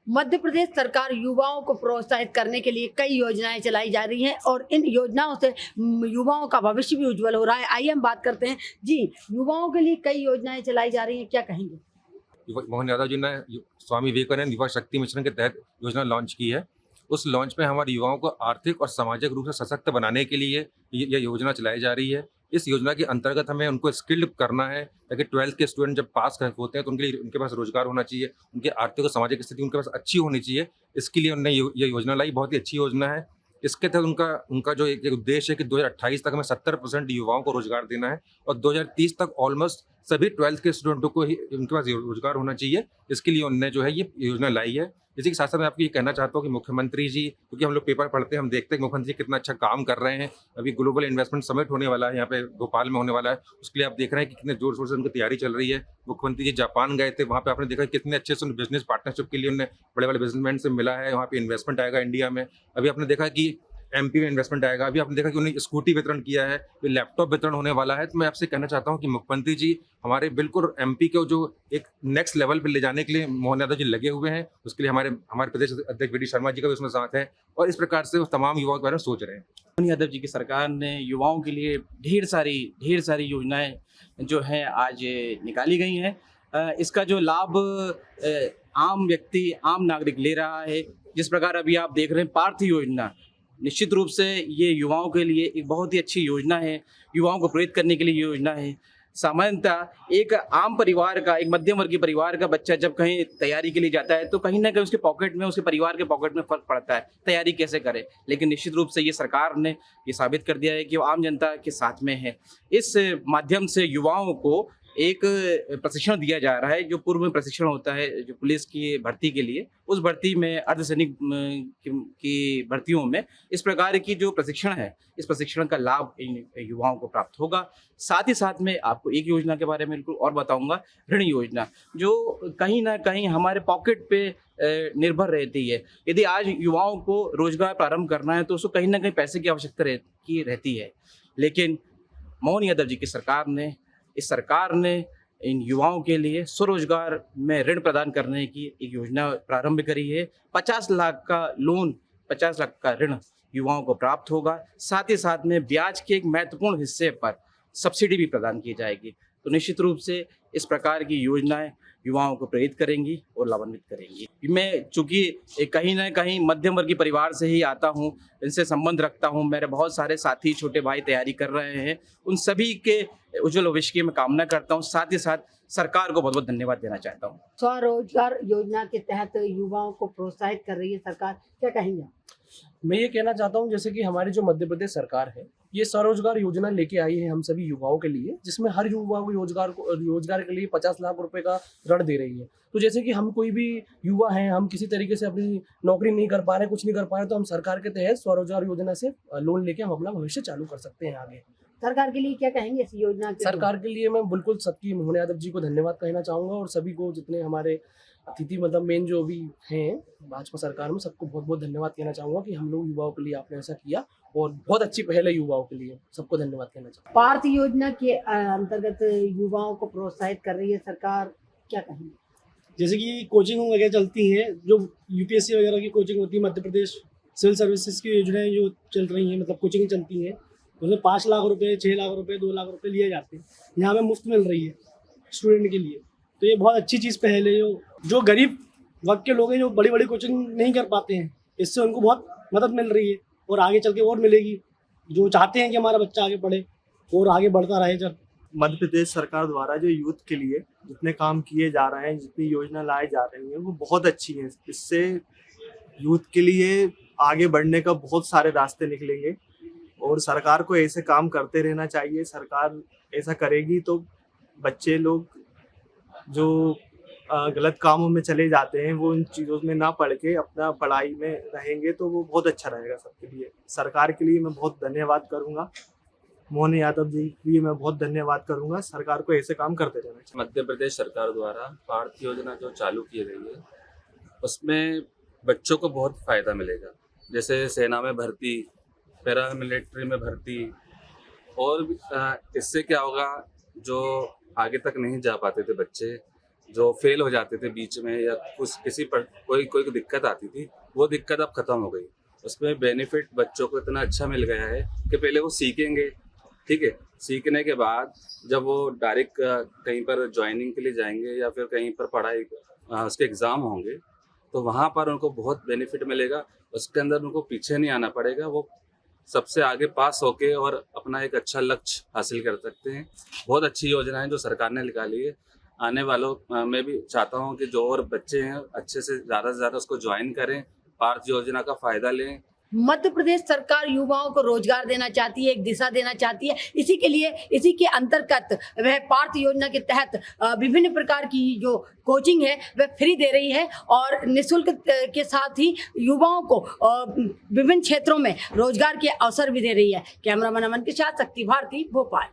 मध्य प्रदेश सरकार युवाओं को प्रोत्साहित करने के लिए कई योजनाएं चलाई जा रही हैं और इन योजनाओं से युवाओं का भविष्य भी उज्जवल हो रहा है। आइए हम बात करते हैं जी, युवाओं के लिए कई योजनाएं चलाई जा रही हैं, क्या कहेंगे? मोहन यादव जी ने स्वामी विवेकानंद युवा शक्ति मिशन के तहत योजना लॉन्च की है। उस लॉन्च में हमारे युवाओं को आर्थिक और सामाजिक रूप से सशक्त बनाने के लिए ये योजना चलाई जा रही है। इस योजना के अंतर्गत हमें उनको स्किल्ड करना है ताकि 12th के स्टूडेंट जब पास होते हैं तो उनके लिए उनके पास रोजगार होना चाहिए, उनकी आर्थिक और सामाजिक स्थिति उनके पास अच्छी होनी चाहिए। इसके लिए उन्होंने ये योजना लाई, बहुत ही अच्छी योजना है। इसके तहत उनका उनका जो एक उद्देश्य है कि 2028 तक हमें 70% युवाओं को रोजगार देना है और 2030 तक ऑलमोस्ट सभी 12th के स्टूडेंटों को ही उनके पास रोजगार होना चाहिए। इसके लिए उन्होंने जो है ये योजना लाई है। इसी के साथ साथ मैं आपको ये कहना चाहता हूँ कि मुख्यमंत्री जी, क्योंकि हम लोग पेपर पढ़ते हैं, हम देखते हैं कि मुख्यमंत्री जी कितना अच्छा काम कर रहे हैं। अभी ग्लोबल इन्वेस्टमेंट समिट होने वाला है, यहाँ पे भोपाल में होने वाला है, उसके लिए आप देख रहे हैं कि कितने जोर शोर से उनकी तैयारी चल रही है। मुख्यमंत्री जी जापान गए थे, वहाँ पे आपने देखा कितने अच्छे से बिजनेस पार्टनरशिप के लिए उन्हें बड़े बड़े बिजनेसमैन से मिला है। वहाँ पे इन्वेस्टमेंट आएगा इंडिया में। अभी आपने देखा कि एमपी में इन्वेस्टमेंट आएगा। अभी आपने देखा कि उन्हें स्कूटी वितरण किया है, फिर लैपटॉप वितरण होने वाला है। तो मैं आपसे कहना चाहता हूं कि मुख्यमंत्री जी हमारे बिल्कुल एमपी को जो एक नेक्स्ट लेवल पे ले जाने के लिए मोहन यादव जी लगे हुए हैं। उसके लिए हमारे हमारे प्रदेश अध्यक्ष वी.डी. शर्मा जी का भी उसमें साथ है और इस प्रकार से वो तमाम युवाओं के बारे में सोच रहे हैं। मोहन यादव जी की सरकार ने युवाओं के लिए ढेर सारी योजनाएं जो हैं आज निकाली गई हैं। इसका जो लाभ आम व्यक्ति, आम नागरिक ले रहा है। जिस प्रकार अभी आप देख रहे हैं पार्थ योजना, निश्चित रूप से ये युवाओं के लिए एक बहुत ही अच्छी योजना है। युवाओं को प्रेरित करने के लिए योजना है। सामान्यतः एक आम परिवार का, एक मध्यम वर्गीय परिवार का बच्चा जब कहीं तैयारी के लिए जाता है तो कहीं ना कहीं उसके पॉकेट में, उसके परिवार के पॉकेट में फर्क पड़ता है, तैयारी कैसे करे। लेकिन निश्चित रूप से ये सरकार ने ये साबित कर दिया है कि वो आम जनता के साथ में है। इस माध्यम से युवाओं को एक प्रशिक्षण दिया जा रहा है, जो पूर्व में प्रशिक्षण होता है जो पुलिस की भर्ती के लिए, उस भर्ती में अर्धसैनिक की भर्तियों में इस प्रकार की जो प्रशिक्षण है, इस प्रशिक्षण का लाभ इन युवाओं को प्राप्त होगा। साथ ही साथ में आपको एक योजना के बारे में बिल्कुल और बताऊंगा, ऋण योजना, जो कहीं ना कहीं हमारे पॉकेट पे निर्भर रहती है। यदि आज युवाओं को रोजगार प्रारंभ करना है तो उसको कहीं ना कहीं पैसे की आवश्यकता रहती है। लेकिन मोहन यादव जी की इस सरकार ने इन युवाओं के लिए स्वरोजगार में ऋण प्रदान करने की एक योजना प्रारंभ करी है। 50 लाख का लोन, 50 लाख का ऋण युवाओं को प्राप्त होगा। साथ ही साथ में ब्याज के एक महत्वपूर्ण हिस्से पर सब्सिडी भी प्रदान की जाएगी। तो निश्चित रूप से इस प्रकार की योजनाएं युवाओं को प्रेरित करेंगी और लाभान्वित करेंगी। मैं चूंकि कहीं ना कहीं मध्यम वर्गीय परिवार से ही आता हूं, इनसे संबंध रखता हूं, मेरे बहुत सारे साथी, छोटे भाई तैयारी कर रहे हैं, उन सभी के उज्जवल भविष्य की मैं कामना करता हूं। साथ ही साथ सरकार को बहुत बहुत धन्यवाद देना चाहता हूं। स्वरोजगार योजना के तहत युवाओं को प्रोत्साहित कर रही है सरकार, क्या कहेंगे? मैं ये कहना चाहता हूँ जैसे कि हमारी जो मध्य प्रदेश सरकार है, ये स्वरोजगार योजना लेके आई है हम सभी युवाओं के लिए, जिसमें हर युवा को रोजगार के लिए 50 लाख रुपए का ऋण दे रही है। तो जैसे कि हम कोई भी युवा हैं, हम किसी तरीके से अपनी नौकरी नहीं कर पा रहे, कुछ नहीं कर पा रहे, तो हम सरकार के तहत स्वरोजगार योजना से लोन लेके हम अपना भविष्य चालू कर सकते हैं आगे। सरकार के लिए क्या कहेंगे इस योजना के? सरकार के लिए मैं बिल्कुल सबकी, मोहन यादव जी को धन्यवाद कहना चाहूँगा और सभी को, जितने हमारे अतिथि मतलब मेन जो भी हैं भाजपा सरकार में, सबको बहुत बहुत धन्यवाद कहना चाहूँगा कि हम लोग युवाओं के लिए आपने ऐसा किया और बहुत अच्छी पहल है युवाओं के लिए। सबको धन्यवाद कहना चाहूँगा। पार्थ योजना के अंतर्गत युवाओं को प्रोत्साहित कर रही है सरकार, क्या कहेंगे? जैसे कि कोचिंग वगैरह चलती हैं, जो यूपीएससी वगैरह की कोचिंग होती है, मध्य प्रदेश सिविल सर्विसेज की योजनाएं जो चल रही हैं, मतलब कोचिंग चलती हैं, उसमें 5 लाख रुपए, 6 लाख रुपए, 2 लाख रुपए लिए जाते हैं। यहाँ पे मुफ्त मिल रही है स्टूडेंट के लिए। तो ये बहुत अच्छी चीज़ पहल है। जो गरीब वर्ग के लोग हैं, जो बड़ी बड़ी कोचिंग नहीं कर पाते हैं, इससे उनको बहुत मदद मिल रही है और आगे चल के और मिलेगी। जो चाहते हैं कि हमारा बच्चा आगे पढ़े और आगे बढ़ता रहे। जब मध्य प्रदेश सरकार द्वारा जो यूथ के लिए जितने काम किए जा रहे हैं, जितनी योजना लाई जा रही हैं, वो बहुत अच्छी हैं। इससे यूथ के लिए आगे बढ़ने का बहुत सारे रास्ते निकलेंगे और सरकार को ऐसे काम करते रहना चाहिए। सरकार ऐसा करेगी तो बच्चे लोग जो गलत कामों में चले जाते हैं, वो इन चीज़ों में ना पढ़ के अपना पढ़ाई में रहेंगे तो वो बहुत अच्छा रहेगा सबके लिए। सरकार के लिए मैं बहुत धन्यवाद करूँगा, मोहन यादव जी के लिए मैं बहुत धन्यवाद करूँगा। सरकार को ऐसे काम करते रहना चाहिए। मध्य प्रदेश सरकार द्वारा पार्थ योजना जो चालू की गई है, उसमें बच्चों को बहुत फ़ायदा मिलेगा। जैसे सेना में भर्ती, पैरामिलिट्री में भर्ती, और इससे क्या होगा, जो आगे तक नहीं जा पाते थे बच्चे, जो फेल हो जाते थे बीच में या कुछ किसी पर कोई कोई दिक्कत आती थी, वो दिक्कत अब ख़त्म हो गई। उसमें बेनिफिट बच्चों को इतना अच्छा मिल गया है कि पहले वो सीखेंगे, ठीक है, सीखने के बाद जब वो डायरेक्ट कहीं पर ज्वाइनिंग के लिए जाएंगे या फिर कहीं पर पढ़ाई उसके एग्ज़ाम होंगे, तो वहाँ पर उनको बहुत बेनिफिट मिलेगा। उसके अंदर उनको पीछे नहीं आना पड़ेगा, वो सबसे आगे पास होके और अपना एक अच्छा लक्ष्य हासिल कर सकते हैं। बहुत अच्छी योजना है जो सरकार ने निकाली है। आने वालों मैं भी चाहता हूँ कि जो और बच्चे हैं अच्छे से ज़्यादा उसको ज्वाइन करें, पार्थ योजना का फ़ायदा लें। मध्य प्रदेश सरकार युवाओं को रोजगार देना चाहती है, एक दिशा देना चाहती है। इसी के लिए, इसी के अंतर्गत वह पार्थ योजना के तहत विभिन्न प्रकार की जो कोचिंग है वह फ्री दे रही है और निःशुल्क के साथ ही युवाओं को विभिन्न क्षेत्रों में रोजगार के अवसर भी दे रही है। कैमरामैन अमन के साथ शक्ति भारती, भोपाल।